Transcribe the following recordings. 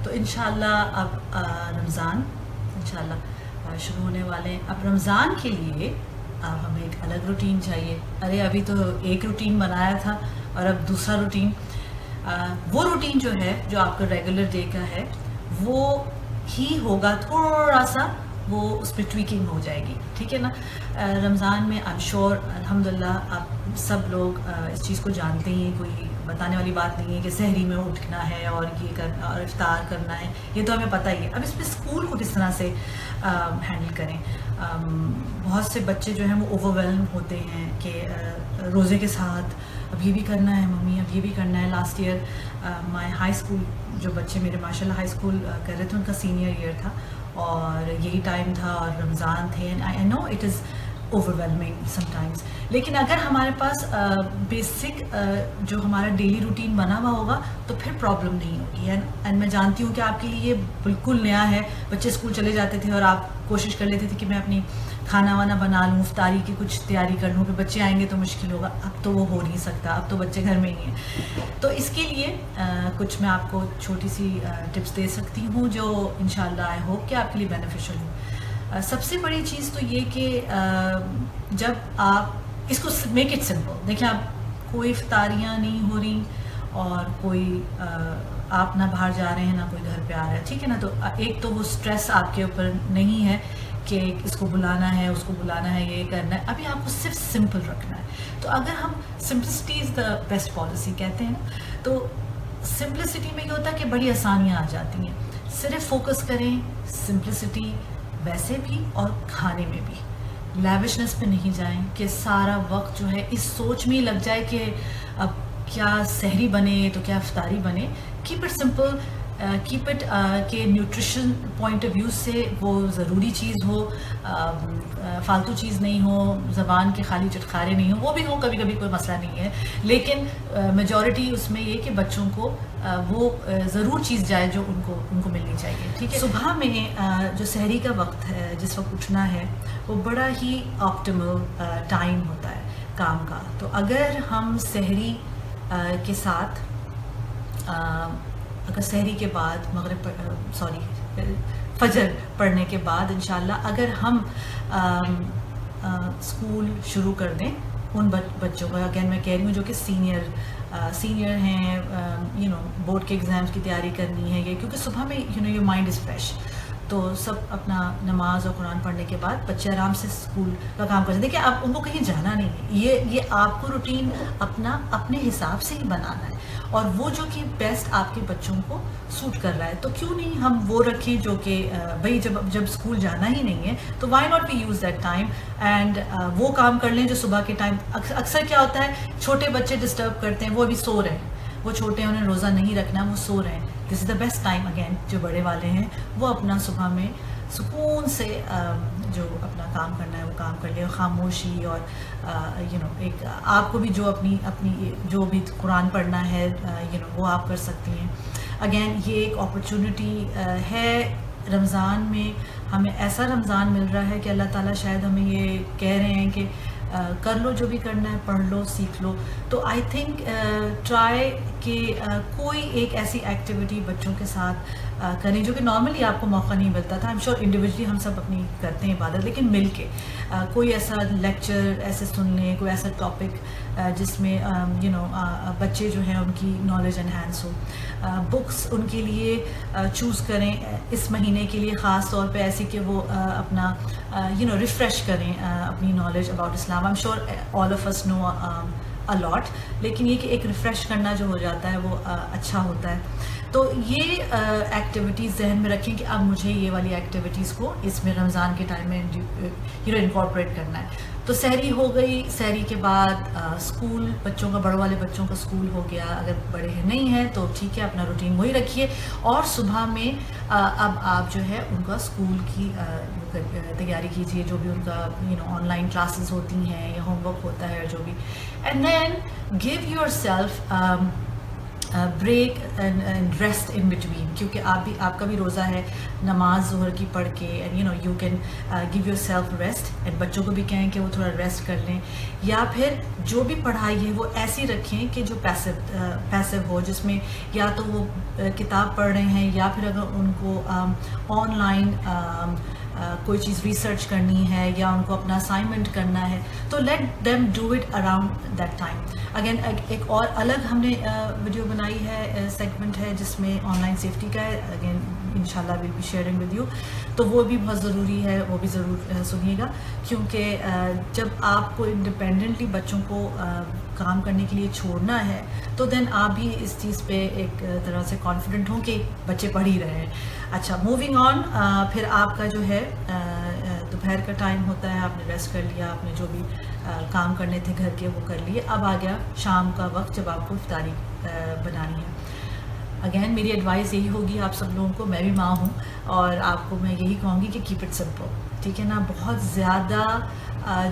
تو انشاءاللہ اب رمضان انشاءاللہ شروع ہونے والے ہیں. اب رمضان کے لیے اب ہمیں ایک الگ روٹین چاہیے. ارے ابھی تو ایک روٹین بنایا تھا اور اب دوسرا روٹین. وہ روٹین جو ہے جو آپ کا ریگولر ڈے کا ہے وہ ہی ہوگا, تھوڑا سا وہ اس پہ ٹویکنگ ہو جائے گی, ٹھیک ہے نا. رمضان میں آئی ایم شیور الحمدللہ آپ سب لوگ اس چیز کو جانتے ہیں, کوئی بتانے والی بات نہیں ہے کہ سحری میں اٹھنا ہے اور یہ کرنا اور افطار کرنا ہے, یہ تو ہمیں پتہ ہی ہے. اب اس پہ اسکول کو کس طرح سے ہینڈل کریں. بہت سے بچے جو ہیں وہ اوور ویلم ہوتے ہیں کہ روزے کے ساتھ اب یہ بھی کرنا ہے ممی, اب یہ بھی کرنا ہے. لاسٹ ایئر مائی ہائی اسکول جو بچے میرے ماشاء اللہ ہائی اسکول کر رہے تھے ان کا سینئر ایئر تھا اور یہی ٹائم تھا اور رمضان تھے. And I know it is overwhelming sometimes, لیکن اگر ہمارے پاس بیسک جو ہمارا ڈیلی روٹین بنا ہوا ہوگا تو پھر پرابلم نہیں ہوگی. اینڈ میں جانتی ہوں کہ آپ کے لیے یہ بالکل نیا ہے. بچے اسکول چلے جاتے تھے اور آپ کوشش کر لیتے تھے کہ میں اپنی کھانا وانا بنا لوں, افطاری کی کچھ تیاری کر لوں, کہ بچے آئیں گے تو مشکل ہوگا. اب تو وہ ہو نہیں سکتا, اب تو بچے گھر میں ہی ہیں. تو اس کے لیے کچھ میں آپ کو چھوٹی سی ٹپس دے سکتی ہوں جو انشاءاللہ آئی ہوپ کہ آپ کے لیے بینیفیشل ہوں. سب سے بڑی چیز تو یہ کہ جب آپ اس کو میک اٹ سمپل دیکھیں, آپ کوئی افطاریاں نہیں ہو رہی اور کوئی آپ نہ باہر جا رہے ہیں نہ کوئی گھر پہ آ رہا ہے, ٹھیک ہے نا. تو ایک تو وہ اسٹریس آپ کے اوپر نہیں ہے کہ اس کو بلانا ہے اس کو بلانا ہے یہ کرنا ہے. ابھی آپ کو صرف سمپل رکھنا ہے. تو اگر ہم simplicity is the best policy کہتے ہیں نا, تو سمپلسٹی میں یہ ہوتا ہے کہ بڑی آسانیاں آ جاتی ہیں. صرف فوکس کریں سمپلسٹی ویسے بھی اور کھانے میں بھی. لیوشنس پہ نہیں جائیں کہ سارا وقت جو ہے اس سوچ میں ہی لگ جائے کہ اب کیا سحری بنے تو کیا افطاری بنے. Keep it simple, keep it کہ نیوٹریشن پوائنٹ آف ویو سے وہ ضروری چیز ہو, فالتو چیز نہیں ہو, زبان کے خالی چٹخارے نہیں ہوں. وہ بھی ہوں کبھی کبھی, کوئی مسئلہ نہیں ہے, لیکن میجورٹی اس میں یہ کہ بچوں کو وہ ضرور چیز جائے جو ان کو ملنی چاہیے, ٹھیک ہے. صبح میں جو سحری کا وقت ہے جس وقت اٹھنا ہے وہ بڑا ہی آپٹیمل ٹائم ہوتا ہے کام کا. تو اگر ہم سحری کے ساتھ اگر سحری کے بعد فجر پڑھنے کے بعد انشاءاللہ اگر ہم اسکول شروع کر دیں ان بچوں کو, اگین میں کہہ رہی ہوں جو کہ سینئر ہیں, بورڈ کے ایگزامس کی تیاری کرنی ہے, یہ کیونکہ صبح میں یور مائنڈ از فریش, تو سب اپنا نماز اور قرآن پڑھنے کے بعد بچے آرام سے اسکول کا کام کر سکتے. دیکھیں اب ان کو کہیں جانا نہیں ہے, یہ آپ کو روٹین اپنے حساب سے ہی بنانا ہے اور وہ جو کہ بیسٹ آپ کے بچوں کو سوٹ کر رہا ہے. تو کیوں نہیں ہم وہ رکھیں جو کہ بھائی جب اسکول جانا ہی نہیں ہے تو why not we use that time and وہ کام کر لیں جو صبح کے ٹائم. اکثر کیا ہوتا ہے چھوٹے بچے ڈسٹرب کرتے ہیں, وہ ابھی سو رہے ہیں, وہ چھوٹے ہیں انہیں روزہ نہیں رکھنا, وہ سو رہے ہیں. دس از دا بیسٹ ٹائم اگین جو بڑے والے ہیں وہ اپنا صبح میں سکون سے جو اپنا کام کرنا ہے وہ کام کر لیں, خاموشی اور ایک آپ کو بھی جو اپنی جو بھی قرآن پڑھنا ہے وہ آپ کر سکتی ہیں. اگین یہ ایک اپرچونٹی ہے رمضان میں, ہمیں ایسا رمضان مل رہا ہے کہ اللہ تعالیٰ شاید ہمیں یہ کہہ رہے ہیں کہ کر لو جو بھی کرنا ہے, پڑھ لو, سیکھ لو. تو آئی تھنک ٹرائی کہ کوئی ایک ایسی ایکٹیویٹی بچوں کے ساتھ کریں جو کہ نارملی آپ کو موقع نہیں ملتا تھا. آئی ایم شیور انڈیویجلی ہم سب اپنی کرتے ہیں عبادت, لیکن مل کے کوئی ایسا لیکچر ایسے سن لیں, کوئی ایسا ٹاپک جس میں بچے جو ہیں ان کی نالج انہینس ہو. بکس ان کے لیے چوز کریں اس مہینے کے لیے خاص طور پہ ایسی کہ وہ اپنا ریفریش کریں اپنی knowledge about Islam. I am sure all of us know a lot, لیکن یہ کہ ایک ریفریش کرنا جو ہو جاتا ہے وہ اچھا ہوتا ہے. تو یہ ایکٹیویٹیز ذہن میں رکھیں کہ اب مجھے یہ والی ایکٹیویٹیز کو اس میں رمضان کے ٹائم میں انکارپوریٹ کرنا ہے. تو سحری ہو گئی, سحری کے بعد اسکول بچوں کا, بڑوں والے بچوں کا اسکول ہو گیا, اگر بڑے ہیں نہیں ہیں تو ٹھیک ہے اپنا روٹین وہی رکھیے. اور صبح میں اب آپ جو ہے ان کا اسکول کی تیاری کیجیے, جو بھی ان کا آن لائن کلاسز ہوتی ہیں یا ہوم ورک ہوتا ہے جو بھی. And then give yourself break and rest in between, کیونکہ آپ کا بھی روزہ ہے، نماز ظہر کی پڑھ کے and you can give your self rest, and بچوں کو بھی کہیں کہ وہ تھوڑا ریسٹ کر لیں، یا پھر جو بھی پڑھائی ہے وہ ایسی رکھیں کہ جو پیسو ہو، جس میں یا تو وہ کتاب پڑھ رہے ہیں، یا پھر اگر ان کو آن لائن کوئی چیز ریسرچ کرنی ہے یا ان کو اپنا اسائنمنٹ کرنا ہے، تو let them do it around that time. Again ایک اور الگ ہم نے ویڈیو بنائی ہے، سیگمنٹ ہے جس میں آن لائن سیفٹی کا ہے، اگین انشاءاللہ will be sharing with you, تو وہ بھی بہت ضروری ہے، وہ بھی ضرور سنیے گا، کیونکہ جب آپ کو انڈیپینڈنٹلی بچوں کو کام کرنے کے لیے چھوڑنا ہے تو دین آپ بھی اس چیز پہ ایک طرح سے کانفیڈنٹ ہوں کہ بچے پڑھ ہی رہے ہیں. اچھا موونگ آن، پھر آپ کا جو ہے دوپہر کا ٹائم ہوتا ہے، آپ نے ریسٹ کر لیا، آپ نے جو بھی کام کرنے تھے گھر کے وہ کر لیے، اب آ گیا شام کا وقت جب آپ کو افطاری بنانی ہے. اگین میری ایڈوائس یہی ہوگی آپ سب لوگوں کو، میں بھی ماں ہوں اور آپ کو میں یہی کہوں گی کہ کیپ اٹ سمپل، ٹھیک ہے نا. بہت زیادہ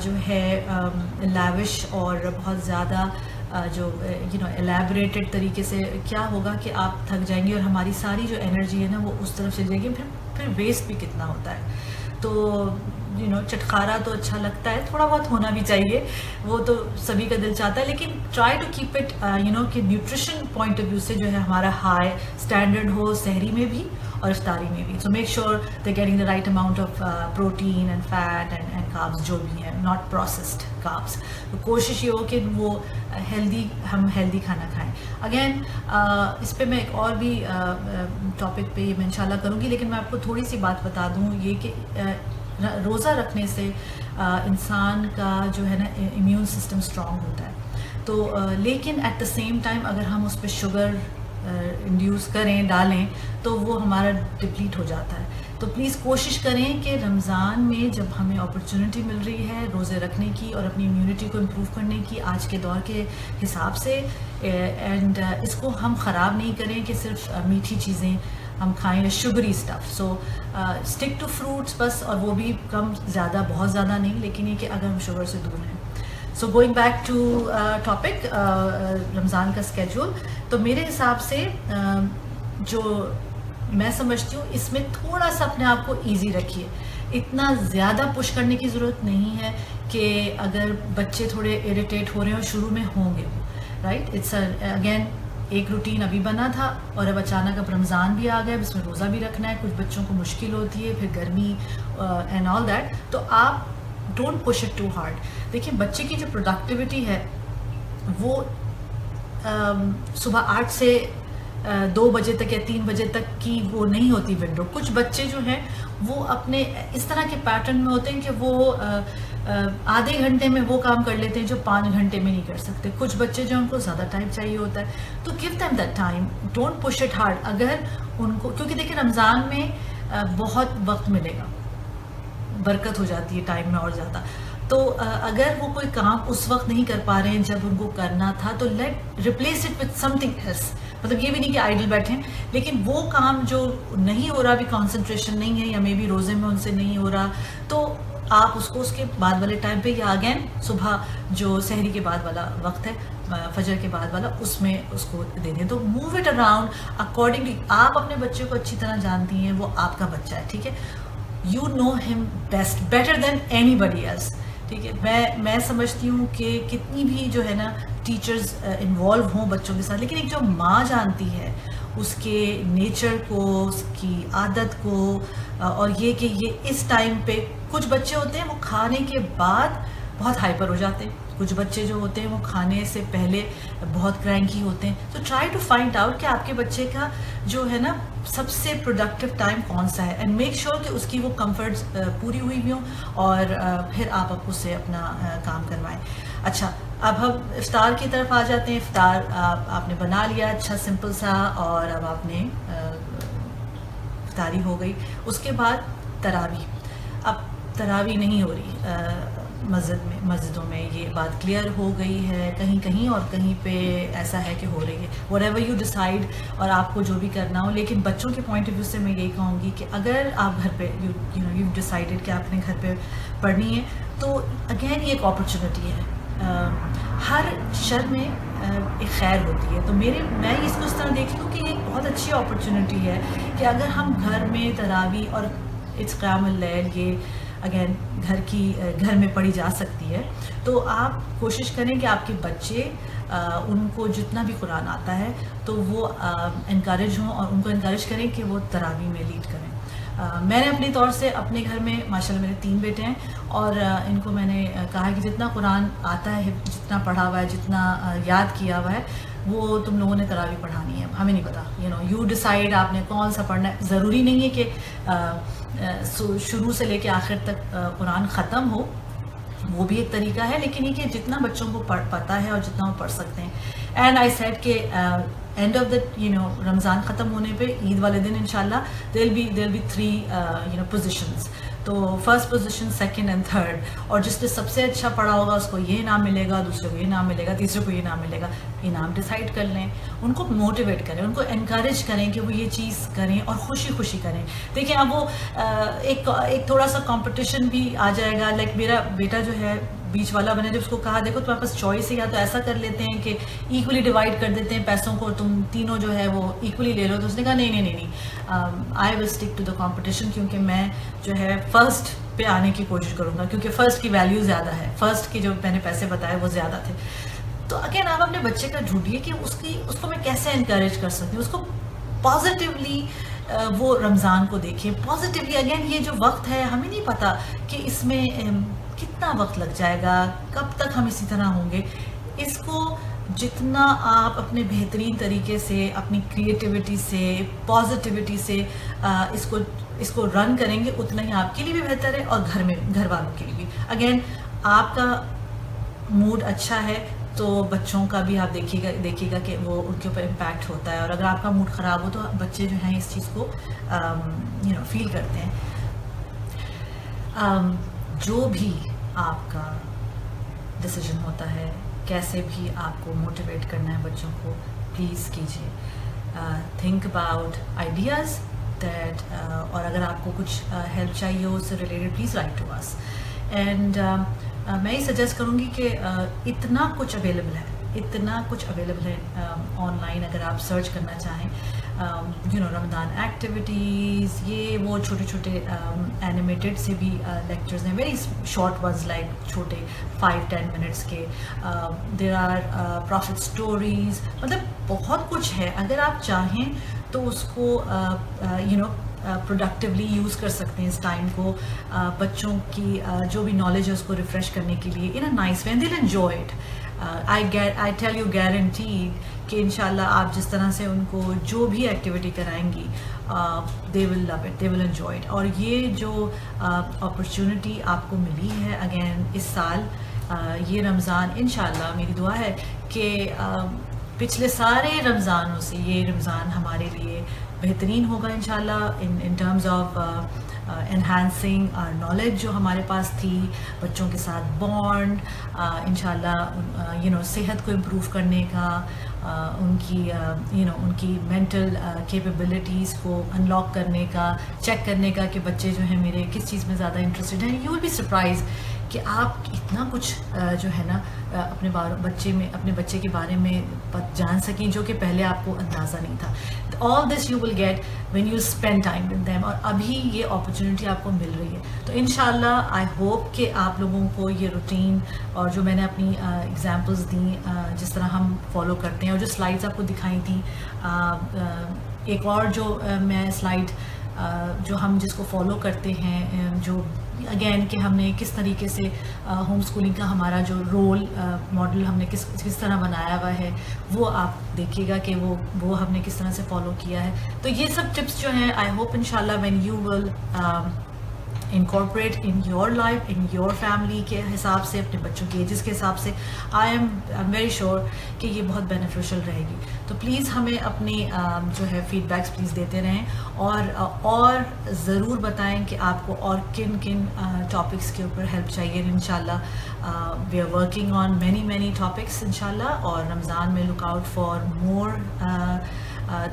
جو ہے لیوش اور بہت زیادہ جو الیبریٹڈ طریقے سے کیا ہوگا کہ آپ تھک جائیں گے اور ہماری ساری جو انرجی ہے نا وہ اس طرف چلی جائے گی، پھر ویسٹ بھی کتنا ہوتا ہے. تو چٹخارا تو اچھا لگتا ہے، تھوڑا بہت ہونا بھی چاہیے، وہ تو سبھی کا دل چاہتا ہے، لیکن ٹرائی ٹو کیپ اٹ کہ نیوٹریشن پوائنٹ آف ویو سے جو ہے ہمارا ہائی اسٹینڈرڈ ہو، سحری میں بھی اور افطاری میں بھی. So make sure they getting the right amount of protein and fat and carbs جو بھی ہیں، ناٹ پروسیسڈ کاربس. تو کوشش یہ ہو کہ وہ ہم ہیلدی کھانا کھائیں. اگین اس پہ میں ایک اور بھی ٹاپک پہ میں انشاءاللہ کروں گی، لیکن میں آپ کو تھوڑی سی بات بتا دوں یہ کہ روزہ رکھنے سے انسان کا جو ہے نا امیون سسٹم اسٹرانگ ہوتا ہے. تو لیکن ایٹ دا سیم ٹائم اگر ہم اس پہ شوگر انڈیوس کریں، ڈالیں، تو وہ ہمارا ڈپلیٹ ہو جاتا ہے. تو پلیز کوشش کریں کہ رمضان میں جب ہمیں اپرچونٹی مل رہی ہے روزے رکھنے کی اور اپنی امیونٹی کو امپروو کرنے کی آج کے دور کے حساب سے، اینڈ اس کو ہم خراب نہیں کریں کہ صرف میٹھی چیزیں ہم کھائیں، sugary stuff. So stick to fruits بس، اور وہ بھی کم زیادہ، بہت زیادہ نہیں، لیکن یہ کہ اگر ہم شوگر سے دور ہیں. So going back to topic Ramzan کا اسکیجول، تو میرے حساب سے جو میں سمجھتی ہوں اس میں تھوڑا سا اپنے آپ کو ایزی رکھیے، اتنا زیادہ پش کرنے کی ضرورت نہیں ہے کہ اگر بچے تھوڑے اریٹیٹ ہو رہے ہیں اور شروع میں ہوں گے رائٹ. اٹس اگین ایک روٹین ابھی بنا تھا اور اب اچانک اب رمضان بھی آ گیا، اب اس میں روزہ بھی رکھنا ہے، کچھ بچوں کو مشکل ہوتی ہے، پھر گرمی اینڈ آل دیٹ. تو آپ don't push it too hard. دیکھیں بچے کی جو پروڈکٹیوٹی ہے وہ صبح 8 سے 2 بجے تک یا 3 بجے تک کی وہ نہیں ہوتی ونڈو. کچھ بچے جو ہیں وہ اپنے اس طرح کے پیٹرن میں ہوتے ہیں کہ وہ آدھے گھنٹے میں وہ کام کر لیتے ہیں جو 5 گھنٹے میں نہیں کر سکتے. کچھ بچے جو ان کو زیادہ ٹائم چاہیے ہوتا ہے، تو give them that time, don't push it hard. اگر ان کو، کیونکہ دیکھیں رمضان میں بہت وقت ملے گا، برکت ہو جاتی ہے ٹائم میں اور زیادہ. تو اگر وہ کوئی کام اس وقت نہیں کر پا رہے ہیں جب ان کو کرنا تھا، تو let replace it with something else. مطلب یہ بھی نہیں کہ آئیڈل بیٹھیں، لیکن وہ کام جو نہیں ہو رہا، بھی کنسنٹریشن نہیں ہے یا مے بی روزے میں ان سے نہیں ہو رہا، تو آپ اس کو اس کے بعد والے ٹائم پہ یا اگین صبح جو سحری کے بعد والا وقت ہے، فجر کے بعد والا، اس میں اس کو دے دیں. تو موو اٹ اراؤنڈ اکارڈنگلی. آپ اپنے بچے کو اچھی طرح جانتی ہیں، وہ آپ کا بچہ ہے، ٹھیک ہے. یو نو ہم بیسٹ، بیٹر دین اینی بڈی ایلس، ٹھیک ہے. میں سمجھتی ہوں کہ کتنی بھی جو ہے نا ٹیچرز انوالو ہوں بچوں کے ساتھ، لیکن ایک جو ماں جانتی ہے اس کے نیچر کو، اس کی عادت کو، اور یہ کہ یہ اس ٹائم پہ کچھ بچے ہوتے ہیں وہ کھانے کے بعد بہت ہائپر ہو جاتے ہیں، کچھ بچے جو ہوتے ہیں وہ کھانے سے پہلے بہت کرینکی ہوتے ہیں. تو ٹرائی ٹو فائنڈ آؤٹ کہ آپ کے بچے کا جو ہے نا سب سے پروڈکٹیو ٹائم کون سا ہے، اینڈ میک شیور کہ اس کی وہ کمفرٹس پوری ہوئی بھی ہوں، اور پھر آپ اس سے اپنا کام کروائیں. اچھا اب ہم افطار کی طرف آ جاتے ہیں. افطار آپ نے بنا لیا اچھا سمپل سا، اور اب آپ نے افطاری ہو گئی. اس کے بعد تراویح. اب تراویح نہیں ہو رہی مسجدوں میں، یہ بات کلیئر ہو گئی ہے. کہیں کہیں اور کہیں پہ ایسا ہے کہ ہو رہی ہے. وٹ ایور یو ڈیسائیڈ، اور آپ کو جو بھی کرنا ہو. لیکن بچوں کے پوائنٹ آف ویو سے میں یہی کہوں گی کہ اگر آپ گھر پہ یو ڈیسائیڈڈ کہ آپ نے گھر پہ پڑھنی ہے، تو اگین یہ ایک اپرچونٹی ہے. ہر شر میں ایک خیر ہوتی ہے. تو میں اس کو اس طرح دیکھتی ہوں کہ یہ ایک بہت اچھی اپرچونٹی ہے کہ اگر ہم گھر میں تراویح اور اٹس قیام اللیل یہ اگین گھر میں پڑھی جا سکتی ہے, تو آپ کوشش کریں کہ آپ کے بچے ان کو جتنا بھی قرآن آتا ہے تو وہ انکریج ہوں, اور ان کو انکریج کریں کہ وہ تراویح میں لیڈ کریں. میں نے اپنی طور سے اپنے گھر میں ماشاءاللہ میرے 3 بیٹے ہیں, اور ان کو میں نے کہا کہ جتنا قرآن آتا ہے, جتنا پڑھا ہوا ہے, جتنا یاد کیا ہوا ہے, وہ تم لوگوں نے تراویح پڑھانی ہے. ہمیں نہیں پتا, یو ڈیسائیڈ آپ نے کون سا پڑھنا ہے. ضروری نہیں ہے کہ شروع سے لے کے آخر تک قرآن ختم ہو, وہ بھی ایک طریقہ ہے, لیکن یہ کہ جتنا بچوں کو پتا ہے اور جتنا وہ پڑھ سکتے ہیں. اینڈ آئی سیڈ کہ اینڈ آف دا رمضان ختم ہونے پہ عید والے دن انشاءاللہ دیر ول بی 3 پوزیشنز. تو first position, second and third, اور جس نے سب سے اچھا پڑھا ہوگا اس کو یہ انعام ملے گا, دوسرے کو یہ انعام ملے گا, تیسرے کو یہ انعام ملے گا. انعام ڈیسائیڈ کر لیں, ان کو موٹیویٹ کریں, ان کو انکریج کریں کہ وہ یہ چیز کریں اور خوشی خوشی کریں. دیکھیں اب وہ ایک تھوڑا سا کمپٹیشن بھی آ جائے گا. لائک میرا بیٹا جو ہے بیچ والا, میں نے جب اس کو کہا دیکھو تمہارے پاس چوائس ہے, یا تو ایسا کر لیتے ہیں کہ ایکولی ڈیوائڈ کر دیتے ہیں پیسوں کو, تم تینوں جو ہے وہ ایکولی لے لو. تو اس نے کہا نہیں, I will stick to the competition, کیونکہ میں جو ہے فرسٹ پہ آنے کی کوشش کروں گا, کیونکہ فرسٹ کی ویلیو زیادہ ہے, فرسٹ کی جو میں نے پیسے بتائے وہ زیادہ تھے. تو اگین آپ اپنے بچے کا ڈھونڈیے کہ اس کو میں کیسے انکریج کر سکتی ہوں, اس کو پازیٹیولی وہ رمضان کو دیکھیں پازیٹیولی. اگین یہ جو وقت ہے ہمیں نہیں پتا کہ اس میں کتنا وقت لگ جائے گا, کب تک ہم اسی طرح ہوں گے. اس کو جتنا آپ اپنے بہترین طریقے سے, اپنی کریٹیوٹی سے, پازیٹیوٹی سے اس کو رن کریں گے, اتنا ہی آپ کے لیے بھی بہتر ہے اور گھر والوں کے لیے بھی. اگین آپ کا موڈ اچھا ہے تو بچوں کا بھی آپ دیکھیے گا کہ وہ ان کے اوپر امپیکٹ ہوتا ہے, اور اگر آپ کا موڈ خراب ہو تو بچے جو ہیں اس چیز کو فیل کرتے ہیں. جو بھی آپ کا ڈیسیجن ہوتا ہے, کیسے بھی آپ کو موٹیویٹ کرنا ہے بچوں کو, پلیز کیجیے. تھنک اباؤٹ آئیڈیاز دیٹ, اور اگر آپ کو کچھ ہیلپ چاہیے ہو اس سے related, please write to us. And میں یہ سجیسٹ کروں گی کہ اتنا کچھ اویلیبل ہے آن لائن, اگر آپ سرچ کرنا چاہیں. رمضان ایکٹیویٹیز, یہ وہ چھوٹے اینیمیٹڈ سے بھی لیکچرز ہیں, ویری شارٹ ونز, لائک چھوٹے 5-10 منٹس کے. دیر آر پروفٹ اسٹوریز, مطلب بہت کچھ ہے. اگر آپ چاہیں تو اس کو پروڈکٹیولی یوز کر سکتے ہیں اس ٹائم کو, بچوں کی جو بھی نالج ہے اس کو ریفریش کرنے کے لیے in a nice way, and they will enjoy it. I tell you guaranteed کہ انشاءاللہ آپ جس طرح سے ان کو جو بھی ایکٹیویٹی کرائیں گی, they will love it, they will enjoy it. اور یہ جو اپرچونٹی آپ کو ملی ہے اگین اس سال, یہ رمضان, انشاءاللہ میری دعا ہے کہ پچھلے سارے رمضانوں سے یہ رمضان ہمارے لیے بہترین ہوگا انشاءاللہ, in terms of enhancing our knowledge جو ہمارے پاس تھی, بچوں کے ساتھ بانڈ, انشاءاللہ صحت کو امپروو کرنے کا, ان کی مینٹل کیپیبلٹیز کو انلاک کرنے کا, چیک کرنے کا کہ بچے جو ہیں میرے کس چیز میں زیادہ انٹرسٹڈ ہیں. یو ول بی سرپرائز کہ آپ اتنا کچھ جو ہے نا اپنے بچے کے بارے میں جان سکیں جو کہ پہلے آپ کو اندازہ نہیں تھا. All this you will get when you spend time with them, اور ابھی یہ اپرچونٹی آپ کو مل رہی ہے. تو انشاءاللہ آئی ہوپ کہ آپ لوگوں کو یہ روٹین اور جو میں نے اپنی ایگزامپلس دیں, جس طرح ہم فالو کرتے ہیں, اور جو سلائڈس آپ کو دکھائی تھیں, ایک اور جو میں سلائڈ جو ہم جس کو فالو کرتے ہیں, جو اگین کہ ہم نے کس طریقے سے ہوم اسکولنگ کا ہمارا جو رول ماڈل ہم نے کس طرح بنایا ہوا ہے, وہ آپ دیکھیے گا کہ وہ ہم نے کس طرح سے فالو کیا ہے. تو یہ سب ٹپس جو ہیں آئی ہوپ انشاءاللہ when you will incorporate in your life, in your family کے حساب سے, اپنے بچوں کی ایجز کے حساب سے, آئی ایم ویری شیور کہ یہ بہت بینیفیشل رہے گی. تو پلیز ہمیں اپنی جو ہے فیڈ بیکس پلیز دیتے رہیں, اور ضرور بتائیں کہ آپ کو اور کن ٹاپکس کے اوپر ہیلپ چاہیے. انشاءاللہ we are working on many topics انشاءاللہ, اور رمضان میں look out for more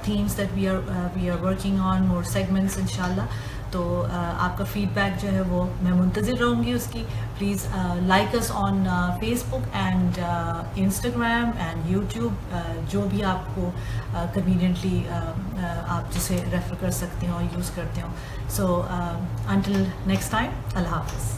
themes that we are working on, more segments انشاءاللہ. تو آپ کا فیڈ بیک جو ہے وہ میں منتظر رہوں گی اس کی. Please like us on Facebook and Instagram and YouTube, جو بھی آپ کو کنوینئنٹلی آپ جسے ریفر کر سکتے ہو اور یوز کرتے ہو. سو انٹل نیکسٹ ٹائم، اللہ حافظ.